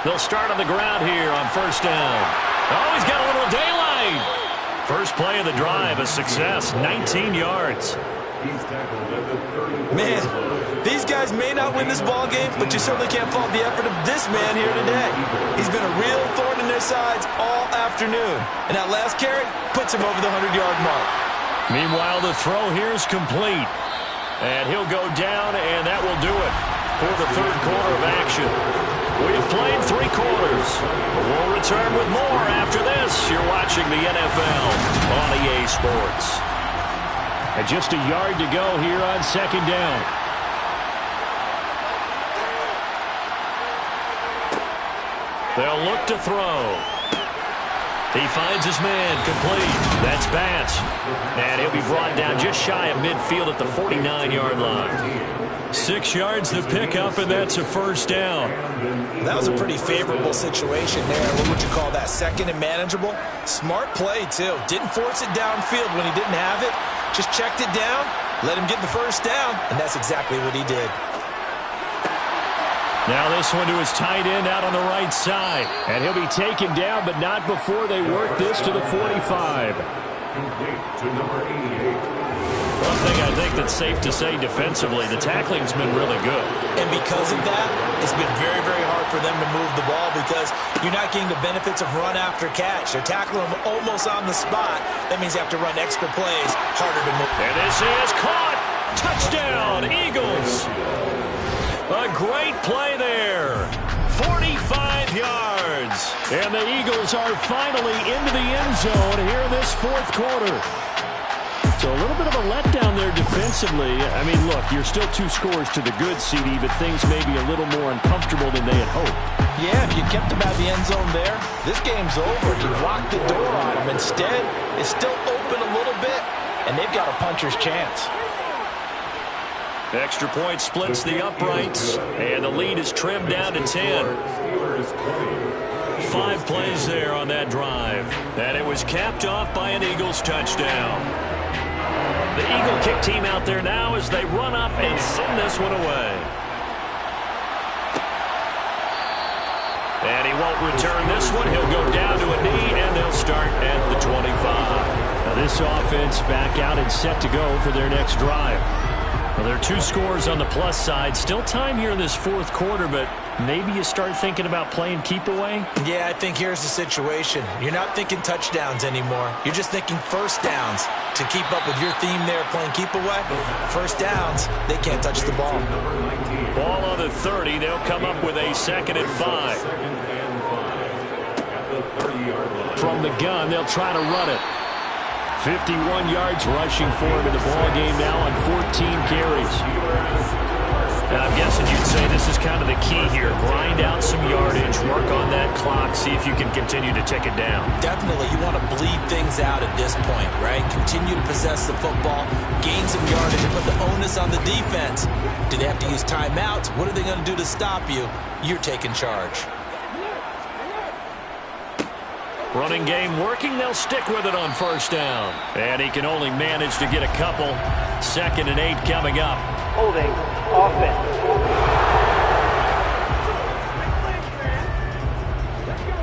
They'll start on the ground here on first down. Oh, he's got a little daylight. First play of the drive, a success, 19 yards. Man, these guys may not win this ball game, but you certainly can't fault the effort of this man here today. He's been a real thorn in their sides all afternoon. And that last carry puts him over the 100-yard mark. Meanwhile, the throw here is complete. And he'll go down, and that will do it for the third quarter of action. We've played 3 quarters. We'll return with more after this. You're watching the NFL on EA Sports. And just a yard to go here on second down. They'll look to throw. He finds his man, complete. That's Batts. And he'll be brought down just shy of midfield at the 49-yard line. 6 yards to pick up, and that's a first down. That was a pretty favorable situation there. What would you call that? Second and manageable? Smart play, too. Didn't force it downfield when he didn't have it. Just checked it down, let him get the first down, and that's exactly what he did. Now this one to his tight end out on the right side. And he'll be taken down, but not before they work this to the 45. Complete to number 88. One thing I think that's safe to say defensively, the tackling's been really good. And because of that, it's been very, very hard for them to move the ball because you're not getting the benefits of run after catch. They're tackling them almost on the spot. That means you have to run extra plays, harder to move. And this is caught. Touchdown, Eagles. A great play there. 45 yards. And the Eagles are finally into the end zone here in this fourth quarter. So a little bit of a letdown there defensively. I mean, look, you're still 2 scores to the good, CD, but things may be a little more uncomfortable than they had hoped. Yeah, if you kept them out of the end zone there, this game's over. You've locked the door on them. Instead, it's still open a little bit, and they've got a puncher's chance. Extra point splits the uprights, and the lead is trimmed down to 10. 5 plays there on that drive, and it was capped off by an Eagles touchdown. The Eagle kick team out there now as they run up and send this one away. And he won't return this one. He'll go down to a knee, and they'll start at the 25. Now this offense back out and set to go for their next drive. Well, there are 2 scores on the plus side. Still time here in this fourth quarter, but maybe you start thinking about playing keep away? Yeah, I think here's the situation. You're not thinking touchdowns anymore. You're just thinking first downs. To keep up with your theme there, playing keep away, first downs, they can't touch the ball. Ball on the 30. They'll come up with a 2nd and 5. 30-yard line. From the gun, they'll try to run it. 51 yards rushing for him in the ball game now on 14 carries. And I'm guessing you'd say this is kind of the key here. Grind out some yardage, work on that clock, see if you can continue to tick it down. Definitely, you want to bleed things out at this point, right? Continue to possess the football, gain some yardage, and put the onus on the defense. Do they have to use timeouts? What are they going to do to stop you? You're taking charge. Running game working, they'll stick with it on first down. And he can only manage to get a couple. 2nd and 8 coming up. Holding offense.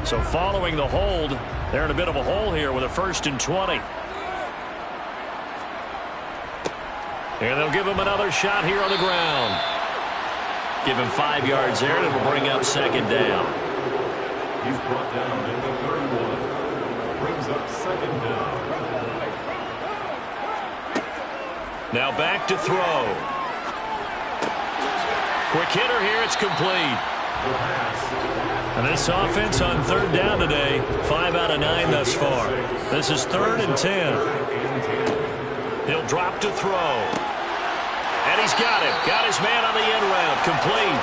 So following the hold, they're in a bit of a hole here with a 1st and 20. And they'll give him another shot here on the ground. Give him 5 yards there, and it'll bring up 2nd down. He's brought down at the 31. Brings up 2nd down. Now back to throw. Quick hitter here, it's complete. And this offense on 3rd down today, 5 out of 9 thus far. This is 3rd and 10. He'll drop to throw. And he's got him. Got his man on the end round. Complete.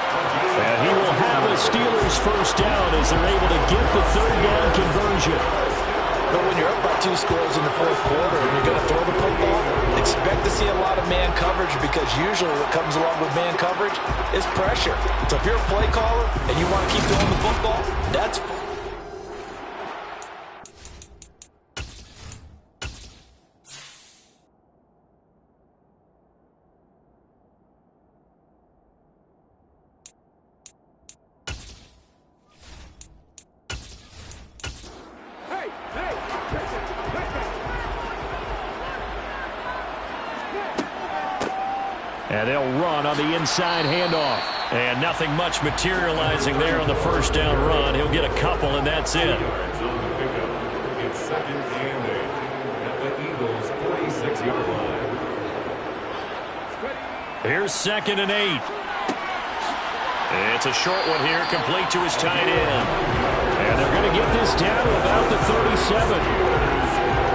And he will have a Steelers 1st down as they're able to get the 3rd down conversion. But when you're up by 2 scores in the 4th quarter and you're going to throw the football, expect to see a lot of man coverage, because usually what comes along with man coverage is pressure. So if you're a play caller and you want to keep throwing the football, that's And they'll run on the inside handoff. And nothing much materializing there on the 1st down run. He'll get a couple, and that's it. Yards on the pickup. It's 2nd and 8 at the Eagles' 46-yard line. Here's 2nd and 8. It's a short one here, complete to his tight end. And they're going to get this down to about the 37.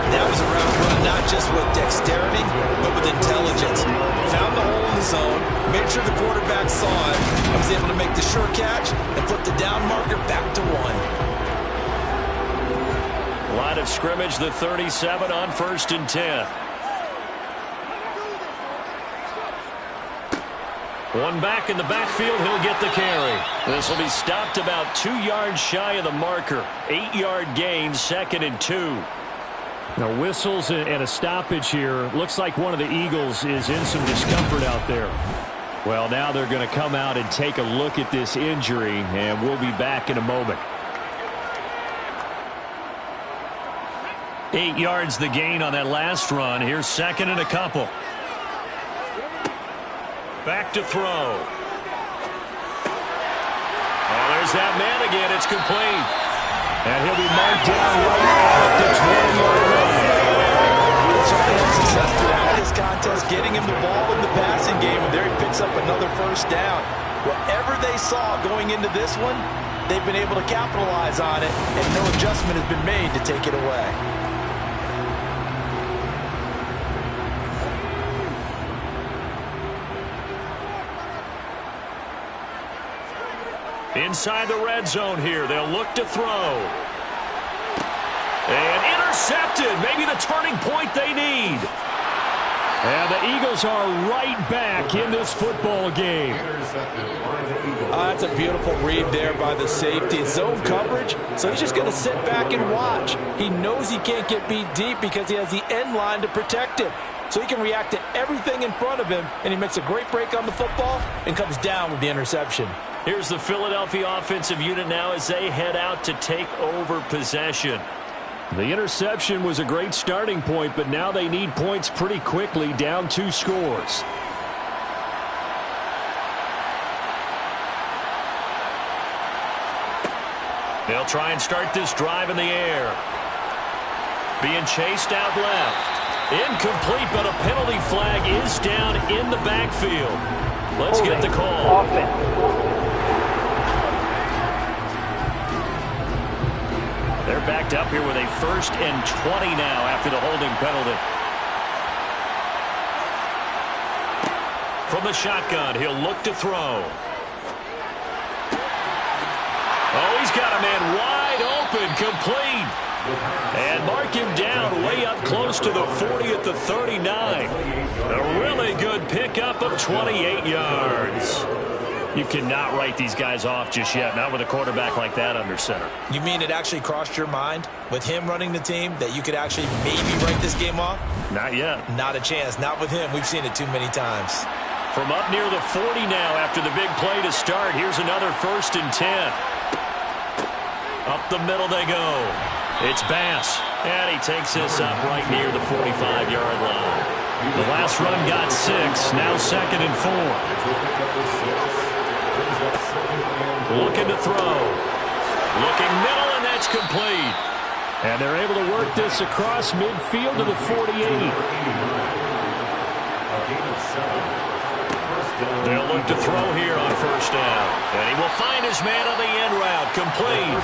That was a route run, not just with dexterity, but with intelligence. Found the hole in the zone, made sure the quarterback saw it, and was able to make the sure catch and flip the down marker back to 1. Line of scrimmage, the 37 on 1st and 10. One back in the backfield, he'll get the carry. This will be stopped about 2 yards shy of the marker. 8-yard gain, 2nd and 2. Now whistles and a stoppage here. Looks like one of the Eagles is in some discomfort out there. Well, now they're going to come out and take a look at this injury, and we'll be back in a moment. 8 yards the gain on that last run. Here's 2nd and a couple. Back to throw. Oh, there's that man again. It's complete. And he'll be marked down at the 20-yard line. Certainly had success throughout this contest, getting him the ball in the passing game, and there he picks up another 1st down. Whatever they saw going into this one, they've been able to capitalize on it, and no adjustment has been made to take it away. Inside the red zone here, they'll look to throw. And intercepted, maybe the turning point they need. And the Eagles are right back in this football game. That's a beautiful read there by the safety. Zone coverage, so he's just going to sit back and watch. He knows he can't get beat deep because he has the end line to protect it. So he can react to everything in front of him, and he makes a great break on the football and comes down with the interception. Here's the Philadelphia offensive unit now as they head out to take over possession. The interception was a great starting point, but now they need points pretty quickly, down 2 scores. They'll try and start this drive in the air. Being chased out left. Incomplete, but a penalty flag is down in the backfield. Let's get the call. They're backed up here with a 1st and 20 now after the holding penalty. From the shotgun, he'll look to throw. Oh, he's got a man wide open, complete. And mark him down way up close to the 40 at the 39. A really good pickup of 28 yards. You cannot write these guys off just yet, not with a quarterback like that under center. You mean it actually crossed your mind with him running the team that you could actually maybe write this game off? Not yet. Not a chance. Not with him. We've seen it too many times. From up near the 40 now after the big play to start. Here's another 1st and 10. Up the middle they go. It's Bass. And he takes this up right near the 45-yard line. The last run got 6. Now 2nd and 4. Looking to throw. Looking middle, and that's complete. And they're able to work this across midfield to the 48. They'll look to throw here on 1st down. And he will find his man on the end route. Complete.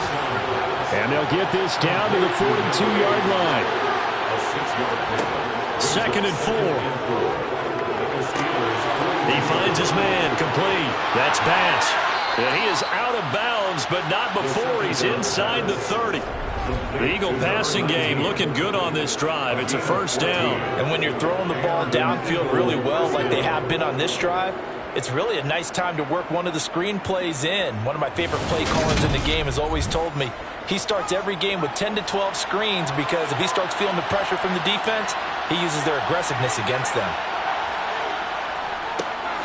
And they'll get this down to the 42-yard line. 2nd and 4. He finds his man. Complete. That's Bass. And he is out of bounds, but not before he's inside the 30. The Eagle passing game looking good on this drive. It's a 1st down. And when you're throwing the ball downfield really well like they have been on this drive, it's really a nice time to work one of the screen plays in. One of my favorite play callers in the game has always told me he starts every game with 10 to 12 screens because if he starts feeling the pressure from the defense, he uses their aggressiveness against them.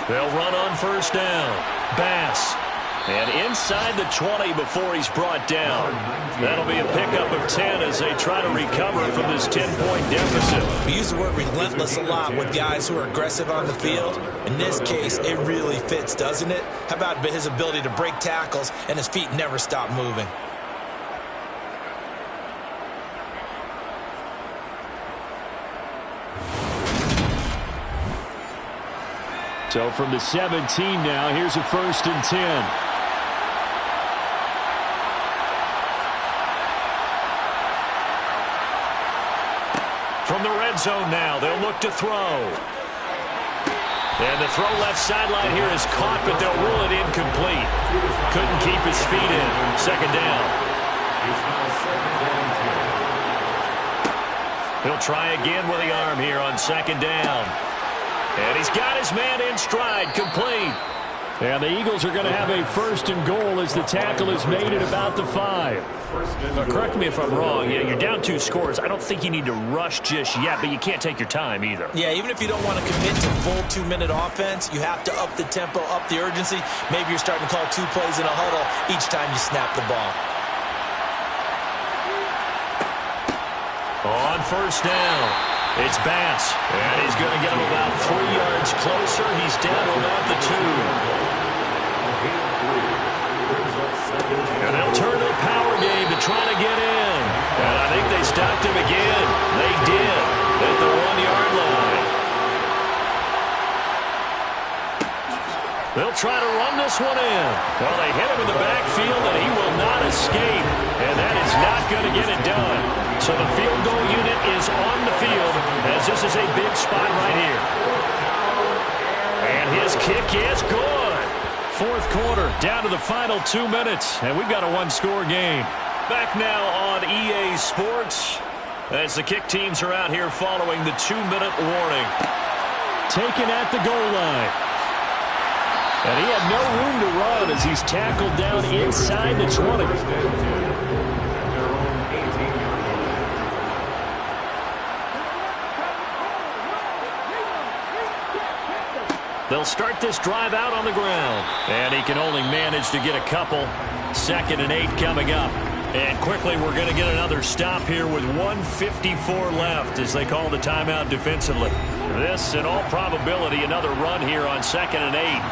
They'll run on 1st down. Bass. And inside the 20 before he's brought down. That'll be a pickup of 10 as they try to recover from this 10-point deficit. We use the word relentless a lot with guys who are aggressive on the field. In this case, it really fits, doesn't it? How about his ability to break tackles and his feet never stop moving? So from the 17 now, here's a 1st and 10. From the red zone now, they'll look to throw. And the throw left sideline here is caught, but they'll rule it incomplete. Couldn't keep his feet in. 2nd down. He'll try again with the arm here on 2nd down. And he's got his man in stride, complete. And the Eagles are going to have a 1st and goal as the tackle is made at about the 5. Now, correct me if I'm wrong. Yeah, you're down 2 scores. I don't think you need to rush just yet, but you can't take your time either. Yeah, even if you don't want to commit to full 2-minute offense, you have to up the tempo, up the urgency. Maybe you're starting to call 2 plays in a huddle each time you snap the ball. On 1st down, it's Bass. And he's going to get him about 3 yards closer. He's down to about the 2. And they'll turn to the power game to try to get in. And I think they stopped him again. They did at the 1-yard line. They'll try to run this one in. Well, they hit him in the backfield, and he will not escape. And that is not going to get it done. So the field goal unit is on the field as this is a big spot right here. And his kick is good. 4th quarter, down to the final 2 minutes, and we've got a 1-score game. Back now on EA Sports as the kick teams are out here following the 2-minute warning. Taken at the goal line. And he had no room to run as he's tackled down inside the 20. They'll start this drive out on the ground. And he can only manage to get a couple. 2nd and 8 coming up. And quickly we're going to get another stop here with 1:54 left as they call the timeout defensively. This, in all probability, another run here on 2nd and 8.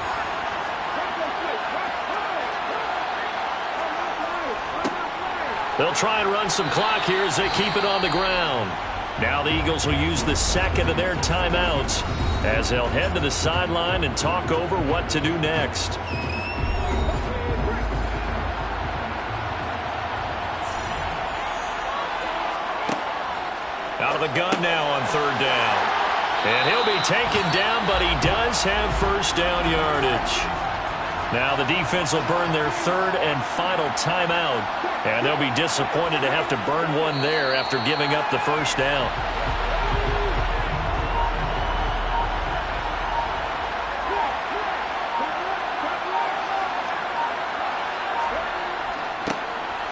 They'll try and run some clock here as they keep it on the ground. Now the Eagles will use the 2nd of their timeouts as they'll head to the sideline and talk over what to do next. Out of the gun now on third down. And he'll be taken down, but he does have first down yardage. Now the defense will burn their third and final timeout. And they'll be disappointed to have to burn one there after giving up the first down.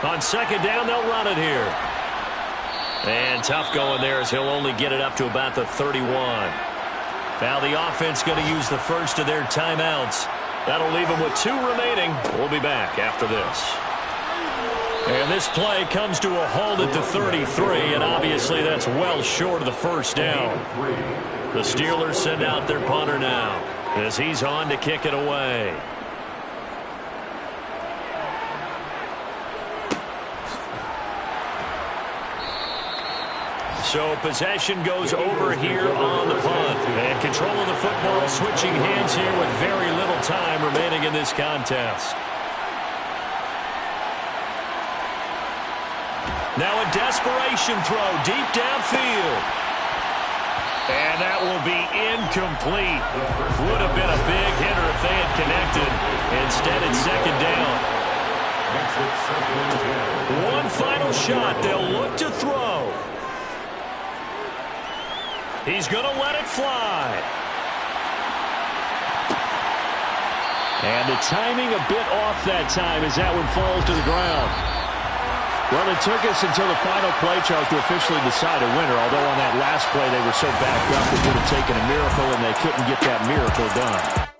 On second down, they'll run it here. And tough going there as he'll only get it up to about the 31. Now the offense going to use the first of their timeouts. That'll leave them with 2 remaining. We'll be back after this. And this play comes to a halt at the 33, and obviously that's well short of the first down. The Steelers send out their punter now as he's on to kick it away. So possession goes over here on the punt. And control of the football switching hands here with very little time remaining in this contest. Now a desperation throw deep downfield. And that will be incomplete. Would have been a big hitter if they had connected. Instead, it's second down. One final shot. They'll look to throw. He's going to let it fly. And the timing a bit off that time as that one falls to the ground. Well, it took us until the final play, Charles, to officially decide a winner, although on that last play they were so backed up it would have taken a miracle, and they couldn't get that miracle done.